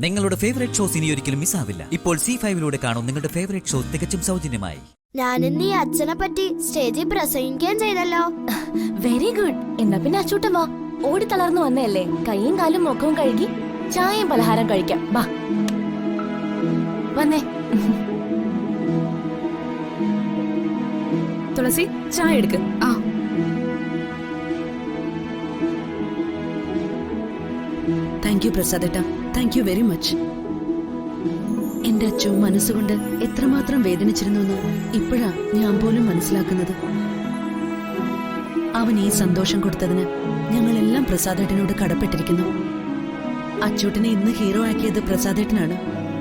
നിങ്ങളുടെ favourite shows ഇനി ഒരിക്കലും മിസ്സാവില്ല. ഇപ്പോൾ C5 കാണും നിങ്ങളുടെ ഫേവറേറ്റ് ഷോ തികച്ചും സൗജന്യമായി. ഞാനിന്ന് ഈ അച്ഛനെ പറ്റി സ്റ്റേജിൽ പ്രസംഗിക്കുകയും ചെയ്തല്ലോ. Very good. എന്നാ പിന്നെ അച്ചൂട്ടമ്മ ഓടി തളർന്നു വന്നല്ലേ, കൈയും കാലും മുഖവും കഴുകി ചായയും പലഹാരം കഴിക്കാം. ബാ വന്നേ. തുളസി, ചായ എടുക്ക്. താങ്ക് യു പ്രസാദേട്ടാ, താങ്ക് യു വെരി മച്ച്. എന്റെ അച്ഛൻ മനസ്സുകൊണ്ട് എത്രമാത്രം വേദനിച്ചിരുന്നു എന്ന് ഇപ്പോഴാ ഞാൻ പോലും മനസ്സിലാക്കുന്നത്. അവൻ ഈ സന്തോഷം കൊടുത്തതിന് ഞങ്ങളെല്ലാം പ്രസാദേട്ടനോട് കടപ്പെട്ടിരിക്കുന്നു. അച്ചൂട്ടനെ ഇന്ന് ഹീറോ ആക്കിയത് പ്രസാദേട്ടനാണ്.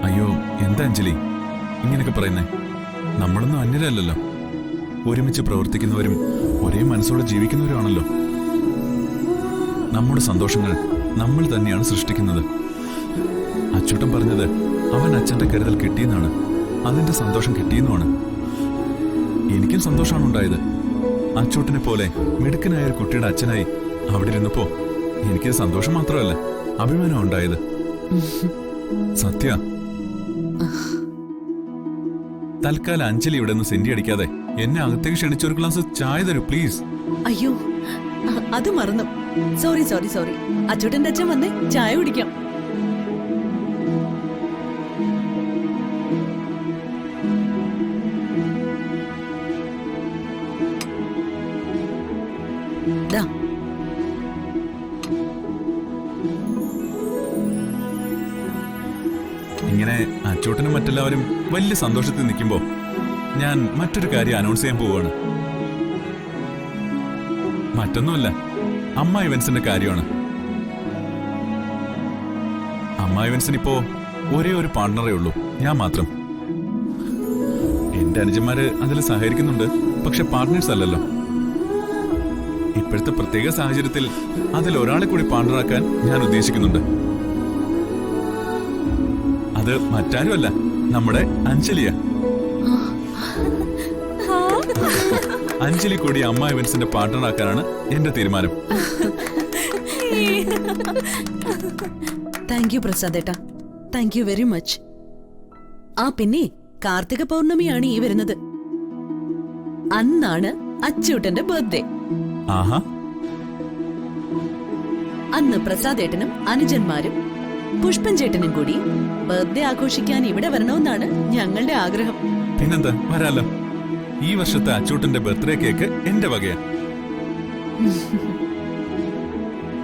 അയ്യോ, എന്താ അഞ്ജലി ഇങ്ങനെയൊക്കെ പറയുന്നേ? നമ്മളൊന്നും അന്യരല്ലല്ലോ. ഒരുമിച്ച് പ്രവർത്തിക്കുന്നവരും ഒരേ മനസ്സോടെ ജീവിക്കുന്നവരുമാണല്ലോ. നമ്മുടെ സന്തോഷങ്ങൾ നമ്മൾ തന്നെയാണ് സൃഷ്ടിക്കുന്നത്. അച്ചൂട്ടൻ പറഞ്ഞത് അവൻ അച്ഛന്റെ കരുതൽ കിട്ടിയെന്നാണ്, അതിന്റെ സന്തോഷം കിട്ടിയെന്നുമാണ്. എനിക്കും സന്തോഷമാണ് ഉണ്ടായത്. അച്ചൂട്ടനെ പോലെ മിടുക്കനായ ഒരു കുട്ടിയുടെ അച്ഛനായി അവിടെ ഇരുന്നപ്പോ എനിക്ക് സന്തോഷം മാത്രമല്ല, അഭിമാനം ഉണ്ടായത്. സത്യ, തൽക്കാലം അഞ്ജലി ഇവിടെ നിന്ന് സെന്റി അടിക്കാതെ എന്നെ അകത്തേക്ക് ക്ഷണിച്ചൊരു ഗ്ലാസ് ചായ തരൂ പ്ലീസ്. അയ്യോ, അത് മറന്നു. Sorry sorry sorry. അച്ചൂട്ടന്റെ അച്ഛൻ വന്നേ, ചായ കുടിക്കാം. ഇങ്ങനെ അച്ചൂട്ടനും മറ്റെല്ലാവരും വലിയ സന്തോഷത്തിൽ നിൽക്കുമ്പോ ഞാൻ മറ്റൊരു കാര്യം അനൗൺസ് ചെയ്യാൻ പോവുകയാണ്. മറ്റൊന്നുമല്ല, അമ്മ ഇവൻസിന്റെ കാര്യമാണ്. അമ്മ ഇവൻസിന് ഇപ്പോ ഒരേ ഒരു പാർട്ണറേ ഉള്ളൂ, ഞാൻ മാത്രം. എന്റെ അനുജന്മാര് അതിൽ സഹകരിക്കുന്നുണ്ട്, പക്ഷെ പാർട്ട്നേഴ്സ് അല്ലല്ലോ. ഇപ്പോഴത്തെ പ്രത്യേക സാഹചര്യത്തിൽ അതിൽ ഒരാളെ കൂടി പാർട്ണറാക്കാൻ ഞാൻ ഉദ്ദേശിക്കുന്നുണ്ട്. അത് മറ്റാരുമല്ല, നമ്മുടെ അഞ്ജലിയ. അഞ്ജലി കൂടി അമ്മ ഇവൻസിന്റെ പാർട്ണറാക്കാനാണ് എന്റെ തീരുമാനം. താങ്ക് യു പ്രസാദേട്ടാ, താങ്ക് യു വെരി മച്ച്. ആ പിന്നെ കാർത്തിക പൗർണമിയാണ് ഈ വരുന്നത്. അന്നാണ് അച്ചൂട്ടന്റെ ബർത്ത്ഡേ. ആഹാ. അന്ന് പ്രസാദേട്ടനും അനുജന്മാരും പുഷ്പൻ ചേട്ടനും കൂടി ബർത്ത്ഡേ ആഘോഷിക്കാൻ ഇവിടെ വരണമെന്നാണ് ഞങ്ങളുടെ ആഗ്രഹം. പിന്നെന്താ, വരാലോ. ഈ വർഷത്തെ അച്ചൂട്ടന്റെ ബർത്ത്ഡേ കേക്ക് എന്റെ വകയാ.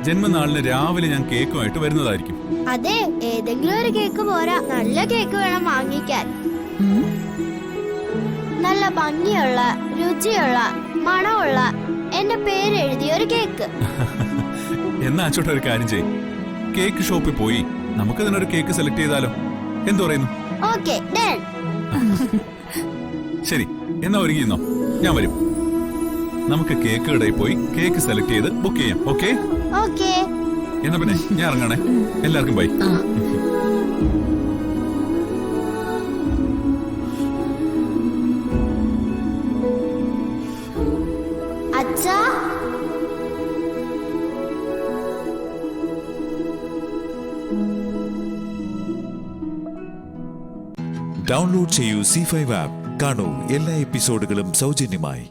ജന്മനാളിന് രാവിലെ ഞാൻ കേക്കുമായിട്ട് വരുന്നതായിരിക്കും. അതെ, ഏതെങ്കിലും ഒരു കേക്ക് പോരാ, നല്ല കേക്ക് വേണം വാങ്ങിക്കാൻ. നല്ല ഭംഗിയുള്ള, രുചിയുള്ള, മണമുള്ള, എന്റെ പേര് എഴുതിയ ഒരു കേക്ക്. എന്നാ അച്ചൂട്ടൻ ഒരു കാര്യം ചെയ്യും, കേക്ക് ഷോപ്പിൽ പോയി നമുക്കതിനൊരു കേക്ക് സെലക്ട് ചെയ്താലോ? എന്തു പറയുന്നു? Okay, done. ശരി, എന്നാ ഒരുങ്ങിയിരുന്നോ, ഞാൻ വരും. നമുക്ക് കേക്ക് കടയിൽ പോയി കേക്ക് സെലക്ട് ചെയ്ത് ബുക്ക് ചെയ്യാം. Okay okay. എന്നാ പിന്നെ ഞാൻ ഇറങ്ങണേ. എല്ലാവർക്കും ബൈ. അച്ഛാ, ഡൗൺലോഡ് ചെയ്യൂ C5 ആപ്പ്. കാണൂ എല്ലാ എപ്പിസോഡുകളും സൗജന്യമായി.